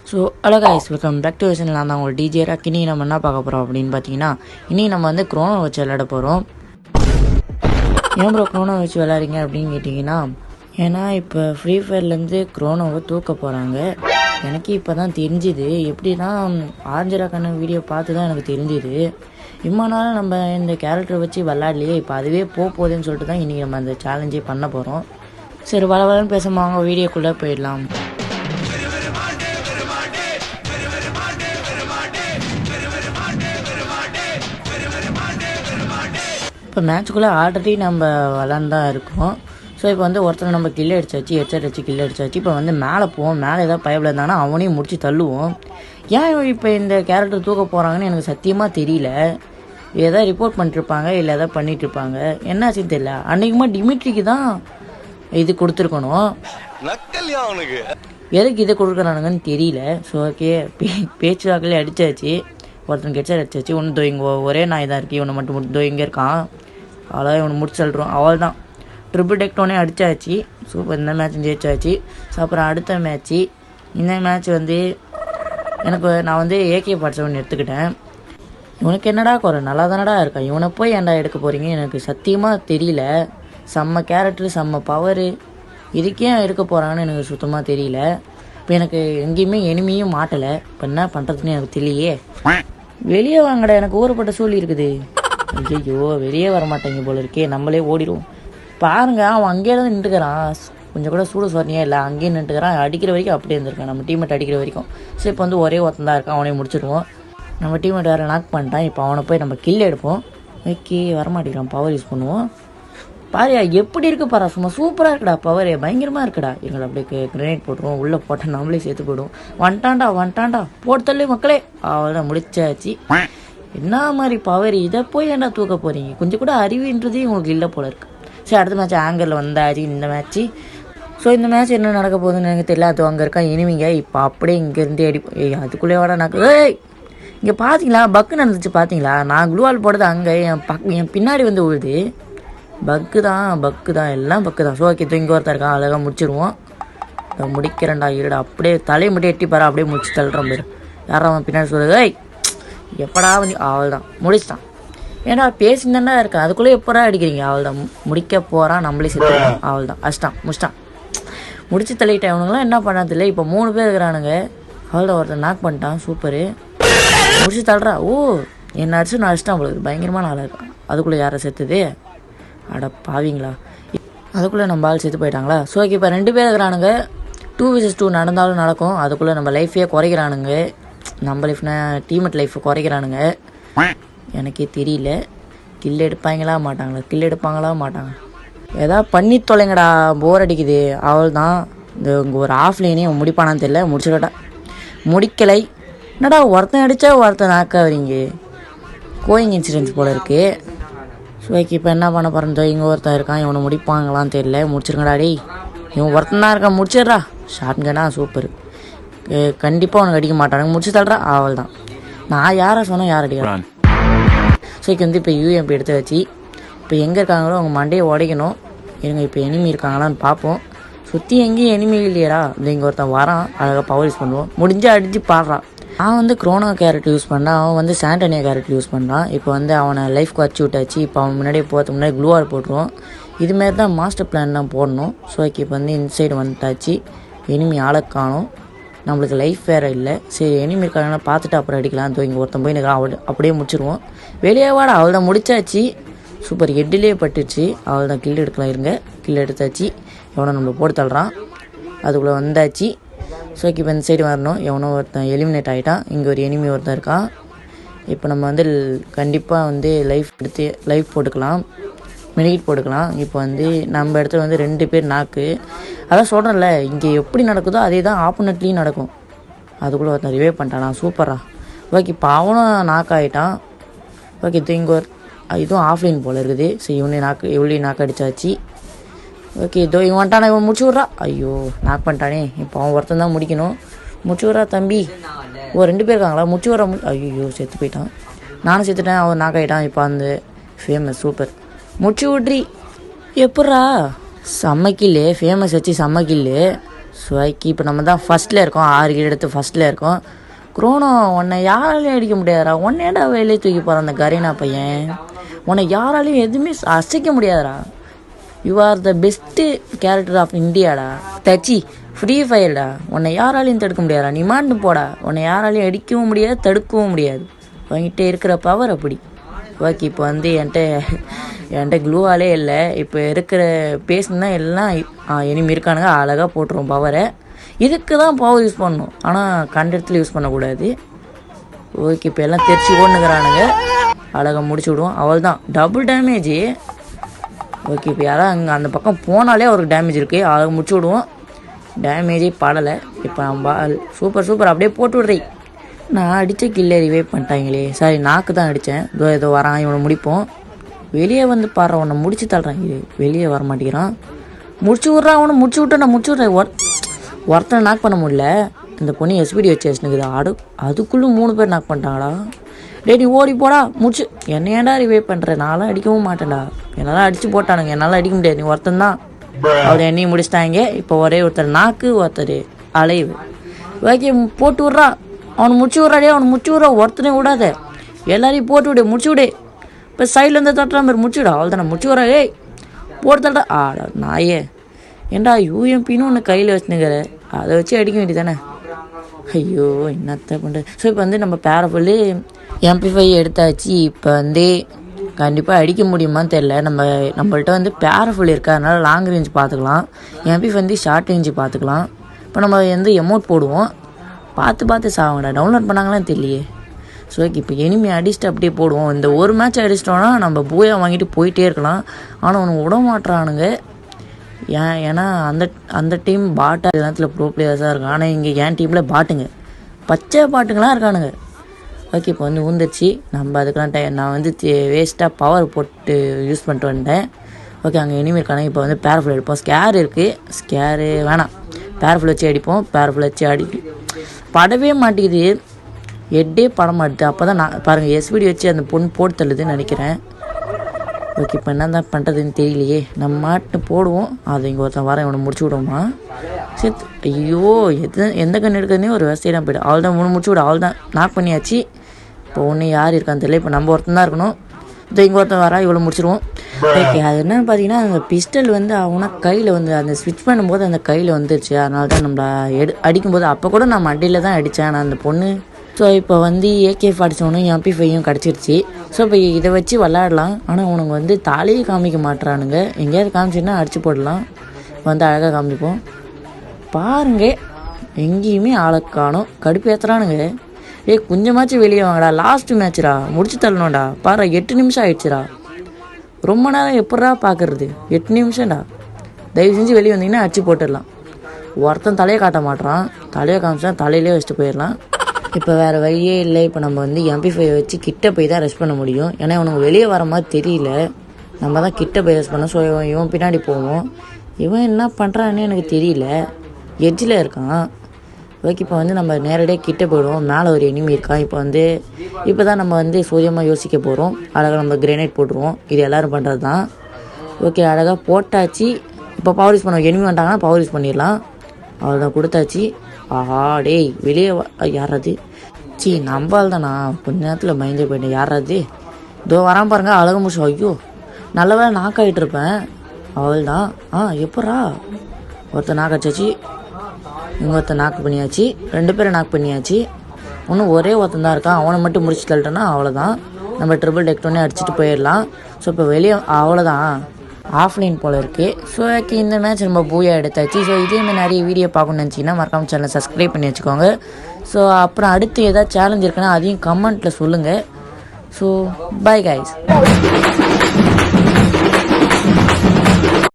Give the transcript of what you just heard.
So hello guys, welcome back to channel. நான் தான் உங்கள் டிஜே ராக். இனி நம்ம என்ன பார்க்க போகிறோம் அப்படின்னு பார்த்தீங்கன்னா, இனி நம்ம வந்து க்ரோனோ வச்சு விளையாட போகிறோம். ஏன் ப்ரோ க்ரோனோ வச்சு விளையாடுறீங்க அப்படின்னு கேட்டிங்கன்னா, ஏன்னா இப்போ ஃப்ரீ ஃபயர்லேருந்து க்ரோனோவை தூக்க போகிறாங்க. எனக்கு இப்போ தான் தெரிஞ்சுது. எப்படின்னா ஆஞ்சராக்கான வீடியோ பார்த்து தான் எனக்கு தெரிஞ்சுது. இவ்வளோ நாள் நம்ம இந்த கேரக்டரை வச்சு விளையாடலையே, இப்போ அதுவே போகுதுன்னு சொல்லிட்டு தான் இன்றைக்கி நம்ம அந்த சேலஞ்சே பண்ண போகிறோம். சரி, வளவலன்னு பேசாமல் அவங்க வீடியோக்குள்ளே போயிடலாம். இப்போ மேட்ச்சுக்குள்ளே ஆல்ரெடி நம்ம விளாண்டுதான் இருக்கோம். ஸோ இப்போ வந்து ஒருத்தர் நம்ம கில் அடிச்சாச்சு, ஹெட்செட் வச்சு கில் அடிச்சாச்சு. இப்போ வந்து மேலே போவோம். மேலே ஏதாவது பயப்பில் இருந்தாங்கன்னா அவனையும் முடிச்சு தள்ளுவோம். ஏன் இப்போ இந்த கேரக்டர் தூக்க போகிறாங்கன்னு எனக்கு சத்தியமாக தெரியல. ஏதாவது ரிப்போர்ட் பண்ணிட்டுருப்பாங்க, இல்லை எதாவது பண்ணிகிட்ருப்பாங்க. என்னாச்சுன்னு தெரியல. அன்றைக்குமா டிமிட்ரிக்கு தான் இது கொடுத்துருக்கணும். எதுக்கு இதை கொடுக்குறானுங்கன்னு தெரியல. ஸோ ஓகே, பேச்சு வாக்கிலே அடித்தாச்சு. ஒருத்தனுக்கு ஹெட்செட் அடிச்சாச்சு. ஒன்று இங்கே ஒரே நாய் தான் இருக்குது. இவனை மட்டும் இங்கே இருக்கான். அவ்வளோ இவனை முடிச்சு தள்ளுறோம். அவள் தான் ட்ரிபிள் டெக்டோனே அடித்தாச்சு. சூப்பர், இந்த மேட்ச் ஜெயிச்சாச்சு. ஸோ அப்புறம் அடுத்த மேட்ச்சு, இந்த மேட்ச் வந்து நான் வந்து AK-47 எடுத்துக்கிட்டேன். இவனுக்கு என்னடா குறை, நல்லா தானடா இருக்கான். இவனை போய் ஏன்டா எடுக்க போகிறீங்க எனக்கு சத்தியமாக தெரியல. செம்ம கேரக்டரு, செம்ம பவரு, இதுக்கே எடுக்க போகிறாங்கன்னு எனக்கு சுத்தமாக தெரியல. இப்போ எனக்கு எங்கேயுமே எனிமையும் மாட்டலை. இப்போ என்ன பண்ணுறதுன்னு எனக்கு தெரியலையே. வெளியே வாங்கடா, எனக்கு ஊறப்பட்ட சூழல் இருக்குது. ஐயோ, வெளியே வர மாட்டேங்க போல இருக்கே. நம்மளே ஓடிடுவோம். பாருங்க, அவன் அங்கேயே தான் நின்றுக்கிறான். கொஞ்சம் கூட சூடு சொன்னியே இல்லை, அங்கேயே நின்றுக்கிறான். அடிக்கிற வரைக்கும் அப்படியே இருந்திருக்கான், நம்ம டீம்மேட் அடிக்கிற வரைக்கும். ஸோ இப்போ வந்து ஒரே ஒருத்தன் தான் இருக்கான், அவனே முடிச்சிடுவோம். நம்ம டீம்மேட் வேறு நாக் பண்ணிட்டான். இப்போ அவனை போய் நம்ம கில் எடுப்போம். ஓகே, வரமாட்டேங்கிறான். பவர் யூஸ் பண்ணுவோம். பாரியா எப்படி இருக்குது பாரா, சும்மா சூப்பராக இருக்குடா. பவர் பயங்கரமாக இருக்குடா. எங்களை அப்படியே கிரனேட் போட்டுருவோம். உள்ளே போட்டால் நம்மளே சேர்த்து போடுவோம். வந்துட்டான்டா போட்டு மக்களே. அவள் முடிச்சாச்சு. என்ன மாதிரி பவர், இதை போய் ஏன்டா தூக்க போகிறீங்க? கொஞ்சம் கூட அறிவுன்றதே உங்களுக்கு இல்லை போல இருக்குது. சரி, அடுத்த மேட்ச் ஆங்கரில் வந்தாச்சு. இந்த மேட்ச்சு. ஸோ இந்த மேட்ச் என்ன நடக்க போகுதுன்னு எனக்கு தெரியல. அது அங்கே இருக்கான் இனிமிங்க. இப்போ அப்படியே இங்கேருந்து அதுக்குள்ளே வாடா நான். இங்கே பார்த்தீங்களா பக்கு நடந்துச்சு பார்த்தீங்களா? நான் குளூவால் போடுறது அங்கே என் பின்னாடி வந்து விழுது. பக்கு தான் எல்லாம் பக்கு தான். ஸோ ஓகே, இங்கே ஒருத்தர் இருக்கான். அழகாக முடிச்சிருவோம். முடிக்கிறேன்டா இருடா. அப்படியே தலையை மட்டும் எட்டி பாரு, அப்படியே முடிச்சு தள்ளுறான் பேர். யாரும் அவன் பின்னாடி சொல்லுது, எப்படா வந்து அவள் தான் முடிச்சிட்டான். ஏன்னா பேசினா இருக்கான், அதுக்குள்ளே எப்படா அடிக்கிறீங்க? அவள் தான் முடிக்க போகிறான். நம்மளே சேர்த்து அவள் தான் முடிச்சிட்டான். முடிச்சு தள்ளிட்டேன். அவனுங்களாம் என்ன பண்ணதில்லை. இப்போ 3 பேர் இருக்கிறானுங்க. அவள் தான் ஒருத்தர் நாக் பண்ணிட்டான். சூப்பரு, முடிச்சு தள்ளுறா. ஓ, என்ன அடிச்சு நான் அடிச்சிட்டான் உங்களுக்கு. பயங்கரமான ஆளாக இருக்கான். அதுக்குள்ளே யாரை சேர்த்துது? அட பாவீங்களா, அதுக்குள்ளே நம்ம ஆள் சேர்த்து போயிட்டாங்களா? ஸோ ஓகே, இப்போ 2 பேர் இருக்கிறானுங்க. 2 vs 2 நடந்தாலும் நடக்கும். அதுக்குள்ளே நம்ம லைஃபையே குறைக்கிறானுங்க. நம்ம லைஃப்னா டீம்மேட் லைஃப்பை குறைக்கிறானுங்க. எனக்கே தெரியல. கில் எடுப்பாங்களா மாட்டாங்க. ஏதாவது பண்ணி தொலைங்கடா, போர் அடிக்குது. அவள் தான் இந்த இங்கே ஒரு ஆஃப்லைனே முடிப்பானான்னு தெரியல. முடிச்சுடா, முடிக்கலை. என்னடா ஒருத்தன் அடித்தா ஒருத்தன் நாக்க வரீங்க. கோயிங் இன்சிடென்ட்ஸ் போல் இருக்குது. ஸோ ஓகே, இப்போ என்ன பண்ண போகிறேன்? இங்கே ஒருத்தன் இருக்கான். இவனை முடிப்பாங்களான்னு தெரியல. முடிச்சிருங்கடா டேய். இவன் ஒருத்தன் தான் இருக்கான். முடிச்சிடுறா. ஷார்ட்கனா சூப்பர். கண்டிப்பாக அவனுக்கு அடிக்க மாட்டானுங்க. முடிச்சு தள்ளுறா. அவள் தான். நான் யாரை சொன்னேன், யார் அடிக்கிறான்? ஸோ வந்து இப்போ UMP எடுத்து வச்சு இப்போ எங்கே இருக்காங்களோ அவங்க மண்டையை உடைக்கணும். இருங்க, இப்போ எனிமி இருக்காங்களான்னு பார்ப்போம். சுற்றி எங்கேயும் எனிமி இல்லையடா. இங்கே ஒருத்தன் வரான். அழகாக பவர் யூஸ் பண்ணுவோம். முடிஞ்சு அடித்து பாடுறான். அவன் வந்து க்ரோனோ கேரக்டர் யூஸ் பண்ணான். அவன் வந்து சாண்டனியா கேரக்டர் யூஸ் பண்ணான். இப்போ வந்து அவனை லைஃப்க்கு வச்சு விட்டாச்சு. இப்போ அவன் முன்னாடியே போகிறதுக்கு முன்னாடி க்ளூவால் போட்டுருவோம். இதுமாரி தான் மாஸ்டர் பிளான் தான் போடணும். ஸோ ஓகே, இப்போ வந்து இன்சைடு வந்துட்டாச்சு. எனிமி ஆளை காணும். நம்மளுக்கு லைஃப் வேறு இல்லை. சரி, எனிமி இருக்காங்கன்னா பார்த்துட்டு அப்புறம் அடிக்கலாம். இங்கே ஒருத்தன் போய் நிற்கிறான். அப்படியே முடிச்சிருவோம். வெளியே வாடா. அவள் தான் முடிச்சாச்சு. சூப்பர், ஹெட்டிலே பட்டுச்சு. அவள் தான் கில் எடுக்கலாம். இருங்க, கில் எடுத்தாச்சு. எவனோ நம்மளை போட்டு தள்ளுறான். அதுக்குள்ளே வந்தாச்சு. ஸோ இப்போ இந்த சைடு வரணும். எவனோ ஒருத்தன் எலிமினேட் ஆகிட்டான். இங்கே ஒரு எனிமி ஒருத்தன் இருக்கான். இப்போ நம்ம வந்து கண்டிப்பாக வந்து லைஃப் போட்டுக்கலாம், மெடிக்கேட் போட்டுக்கலாம். இப்போ வந்து நம்ம இடத்துல வந்து 2 பேர் நாக்கு. அதான் சொல்கிறேன்ல, இங்கே எப்படி நடக்குதோ அதே தான் ஆப்போனட்லேயும் நடக்கும். அதுக்குள்ளே ஒருத்தன் ரிவைவ் பண்ணிட்டானா. சூப்பரா. ஓகே, இப்போ அவனும் நாக் ஆகிட்டான். ஓகே, இங்கே இதுவும் ஆஃப்லைன் போல் இருக்குது. சரி, இவளையும் நாக்கு அடித்தாச்சு. ஓகே, இவன் வந்துட்டானா. இவன் முடிச்சு விட்றா. ஐயோ, நாக் பண்ணிட்டானே. இப்போ அவன் ஒருத்தன் தான் முடிக்கணும். முடிச்சு விட்றா தம்பி. 2 பேர் இருக்காங்களா? முடிச்சு விட்றா. ஐயோ, செத்து போயிட்டான். நானும் செத்துட்டேன். அவன் நாக் ஆகிட்டான். இப்போ அந்த ஃபேமஸ் சூப்பர் முடிச்சு விட்றி. எப்பட்றா? செம்ம கில்லு. ஃபேமஸ் வச்சு செம்ம கில்லு. ஸோ ஓகே இப்போ நம்ம தான் ஃபஸ்ட்டில் இருக்கோம், 6 கில் எடுத்து ஃபஸ்ட்டில் இருக்கோம். குரோனோ உன்னை யாராலையும் அடிக்க முடியாதா, உன்னையடா வெளியே தூக்கி போகிறான் அந்த கரீனா பையன், உன்னை யாராலையும் எதுவுமே அசைக்க முடியாதா. You are the best character of இந்தியாடா. தச்சி ஃப்ரீ ஃபயர்டா, உன்னை யாராலையும் தடுக்க முடியாதா, நீ மாண்டு போடா. உன்னை யாராலையும் அடிக்கவும் முடியாது தடுக்கவும் முடியாது, வாங்கிட்டே இருக்கிற பவர் அப்படி. ஓகே இப்போ வந்து என்கிட்ட க்ளூவாலே இல்லை. இப்போ இருக்கிற பேசுனா எல்லாம் எனிமி இருக்கானுங்க, அழகாக போட்டுரும் பவரை. இதுக்கு தான் பவர் யூஸ் பண்ணணும், ஆனால் கண்ட இடத்துல யூஸ் பண்ணக்கூடாது. ஓகே இப்போ எல்லாம் தெரிச்சு ஓடுனுக்கிறானுங்க, அழகாக முடிச்சு விடுவோம். அவள் தான் டபுள் டேமேஜ். ஓகே இப்போ யாராவது அங்கே அந்த பக்கம் போனாலே அவருக்கு டேமேஜ் இருக்குது, அழகாக முடிச்சு விடுவோம். டேமேஜே படலை. இப்போ நம்ம சூப்பர் அப்படியே போட்டு விட்றீ. நான் அடித்த கில்லை ரிவைவ் பண்ணிட்டாங்களே, சாரி நாக்கு தான் அடித்தேன். ஏதோ வரான், இவனை முடிப்போம். வெளியே வந்து பாடுற, உன்னை முடிச்சு தள்ளுறான், இது வெளியே வர மாட்டேங்கிறான். முடிச்சு விட்றான், அவனை முடிச்சு விட்டேன், நான் முடிச்சு விட்றேன். ஒருத்தனை நாக் பண்ண முடியல. இந்த பொண்ணு எஸ்பிடி வச்சு வச்சுனுக்குது. அதுக்குள்ளே 3 பேர் நாக் பண்ணிட்டாங்களா. டேடி ஓடி போடா, முடிச்சு என்ன ஏன்டா ரிவைவ் பண்ணுறேன், நான்லாம் அடிக்கவும் மாட்டேன்டா. என்னால் அடித்து போட்டானுங்க, என்னால் அடிக்க முடியாது, நீ ஒருத்தன் தான். அவர் என்னையும் முடிச்சிட்டாங்க. இப்போ ஒரே ஒருத்தர் நாக்கு, ஒருத்தர் அலைவு. ஓகே போட்டு விட்றா, அவனை முடிச்சு விட்றாடே, அவனை முடிச்சு விட்றா, ஒருத்தனையும் விடாத, எல்லாரையும் போட்டு விடு, முடிச்சு விடு. இப்போ சைடில் இருந்து தட்டுற மாதிரி முடிச்சு விடா, அவள் தானே முடிச்சு விட்றா. ஏய் போட்டு தட்டா, ஆடா நாயே, ஏண்டா யூஎம்பின்னு ஒன்று கையில் வச்சுனுக்கிற, அதை வச்சு அடிக்க வேண்டியதானே. ஐயோ என்னத்த பண்ணுறது. ஸோ இப்போ வந்து நம்ம பேரஃபுல்லு MP5 எடுத்தாச்சு. இப்போ வந்து கண்டிப்பாக அடிக்க முடியுமான்னு தெரில. நம்மள்ட்ட வந்து பேரஃபுல் இருக்கா, அதனால் லாங் ரேஞ்ச் பார்த்துக்கலாம். MP5 வந்து ஷார்ட் ரேஞ்சு பார்த்துக்கலாம். இப்போ நம்ம வந்து எமௌண்ட் போடுவோம், பார்த்து சாவங்கடா. டவுன்லோட் பண்ணாங்களான்னு தெரியலையே. ஸோ இப்போ எனிமி அடிச்சுட்டு அப்படியே போடுவோம். இந்த ஒரு மேட்ச் அடிச்சிட்டோன்னா நம்ம பூயா வாங்கிட்டு போயிட்டே இருக்கலாம். ஆனால் அவனுக்கு விட மாட்டுறானுங்க. ஏன்னா அந்த டீம் பாட்டா நேரத்தில் ப்ரோ பிளேயர்ஸாக இருக்கும். ஆனால் இங்கே என் டீமில் பாட்டுங்க, பச்சை பாட்டுங்களாம் இருக்கானுங்க. ஓகே இப்போ வந்து ஊந்துருச்சு. நம்ம அதுக்கெலாம் நான் வந்து வேஸ்ட்டாக பவர் போட்டு யூஸ் பண்ணிட்டு வந்துட்டேன். ஓகே அங்கே எனிமி இருக்கானுங்க. இப்போ வந்து பேரஃபுல் அடிப்போம். ஸ்கேர் இருக்குது, ஸ்கேரு வேணாம், பேரஃபுல் வச்சு அடிப்போம். பேரஃபுல் வச்சு படவே மாட்டேங்குது, ஹெட்டே பட மாட்டுது. அப்போ தான் நான் பாருங்கள் எஸ்பிடி வச்சு அந்த பொண்ணு போட்டு தள்ளுதுன்னு நினைக்கிறேன். ஓகே இப்போ என்ன தான் பண்ணுறதுன்னு தெரியலையே. நம்ம மாட்டு போடுவோம், அதை இங்கே ஒருத்தன் வர இவனை முடிச்சு விடுவோமா. சரி ஐயோ எந்த கண் எடுக்கிறதுனே ஒரு விவசாயம் போய்டும். அவள் தான் முடிச்சு விட, அவள் தான் நாக் பண்ணியாச்சு. இப்போ ஒன்று யார் இருக்கான்னு தெரியல. இப்போ நம்ம ஒருத்தன் தான் இருக்கணும். இதோ இங்கே ஒருத்தன் வரா, இவ்வளோ முடிச்சிருவோம். ஓகே அது என்னென்னு பார்த்தீங்கன்னா, அந்த பிஸ்டல் வந்து அவனா கையில் வந்து அந்த ஸ்விட்ச் பண்ணும்போது அந்த கையில் வந்துருச்சு. அதனால தான் நம்மளை அடிக்கும்போது அப்போ கூட நான் மண்டியில் தான் அடித்தேன். நான் அந்த பொண்ணு. ஸோ இப்போ வந்து AK-47 MP5 கிடச்சிருச்சு. ஸோ இப்போ இதை வச்சு விளாடலாம். ஆனால் உனக்கு வந்து தாலியே காமிக்க மாட்டுறானுங்க. எங்கேயாவது காமிச்சுன்னா அடிச்சு போடலாம். வந்து அழகாக காமிப்போம். பாருங்க எங்கேயுமே ஆளை காணோம், கடுப்பு ஏற்றுறானுங்க. கொஞ்சமாச்சும் வெளியே வாங்கடா, லாஸ்ட் மேட்ச்ரா, முடிச்சு தள்ளணும்டா. பாரு 8 நிமிஷம் ஆயிடுச்சுடா. ரொம்ப நேரம் எப்படா பார்க்குறது, 8 நிமிஷம்டா. தயவு செஞ்சு வெளியே வந்தீங்கன்னா அடிச்சு போட்டுடலாம். ஒருத்தன் தலையை காட்ட மாட்டான், தலையை காமிச்சா தலையிலே வச்சுட்டு போயிடலாம். இப்போ வேறு வழியே இல்லை. இப்போ நம்ம வந்து MP5 வச்சு கிட்ட போய் தான் ரெஸ்ட் பண்ண முடியும். ஏன்னா இவனுக்கு வெளியே வர மாதிரி தெரியல, நம்ம தான் கிட்ட போய் ரெஸ்ட் பண்ணோம். ஸோ இவன் பின்னாடி போவோம். இவன் என்ன பண்ணுறான்னு எனக்கு தெரியல, எட்ஜில் இருக்கான். ஓகே இப்போ வந்து நம்ம நேரடியாக கிட்ட போயிடுவோம். மேலே ஒரு எனிமி இருக்கான். இப்போ தான் நம்ம வந்து சூரியமாக யோசிக்க போகிறோம். அழகாக நம்ம கிரேனைட் போட்டுருவோம். இது எல்லோரும் பண்ணுறது தான். ஓகே அழகாக போட்டாச்சு. இப்போ பவர் யூஸ் பண்ணுவோம். எனிமி வந்துட்டாங்கன்னா பவர் யூஸ் பண்ணிடலாம். அவ்வளோதான் கொடுத்தாச்சு. ஆஹா டேய் வெளியே யாராது, நம்பால் தானா, கொஞ்ச நேரத்தில் பயந்தே போயிட்டேன். யாராது இதோ வரான் பாருங்க, அழகு முடிச்சு. ஐயோ நல்ல வேலை நாக்காகிட்டு இருப்பேன். அவள் தான் எப்படா ஒருத்தர் நாக்கு அடிச்சாச்சு, இங்கே ஒருத்தர் நாக்கு பண்ணியாச்சு, 2 பேரை நாக்கு பண்ணியாச்சு. இன்னும் ஒரே ஒருத்தன் தான் இருக்கான். அவனை மட்டும் முடிச்சு தள்ளிட்டோன்னா அவ்வளோதான், நம்ம ட்ரிபிள் டெக்டோன்னே அடிச்சுட்டு போயிடலாம். ஸோ இப்போ வெளியே அவ்வளோதான், ஆஃப்லைன் போல் இருக்குது. ஸோ ஓகே இந்த மேட்ச் நம்ம பூயா எடுத்தாச்சு. ஸோ இதேமாதிரி நிறைய வீடியோ பார்க்கணுன்னு நினச்சிங்கன்னா மறக்காம சேனலை சப்ஸ்கிரைப் பண்ணி வச்சுக்கோங்க. ஸோ அப்புறம் அடுத்து ஏதாவது சேலஞ்ச் இருக்குன்னா அதையும் கமெண்ட்டில் சொல்லுங்கள். So bye guys.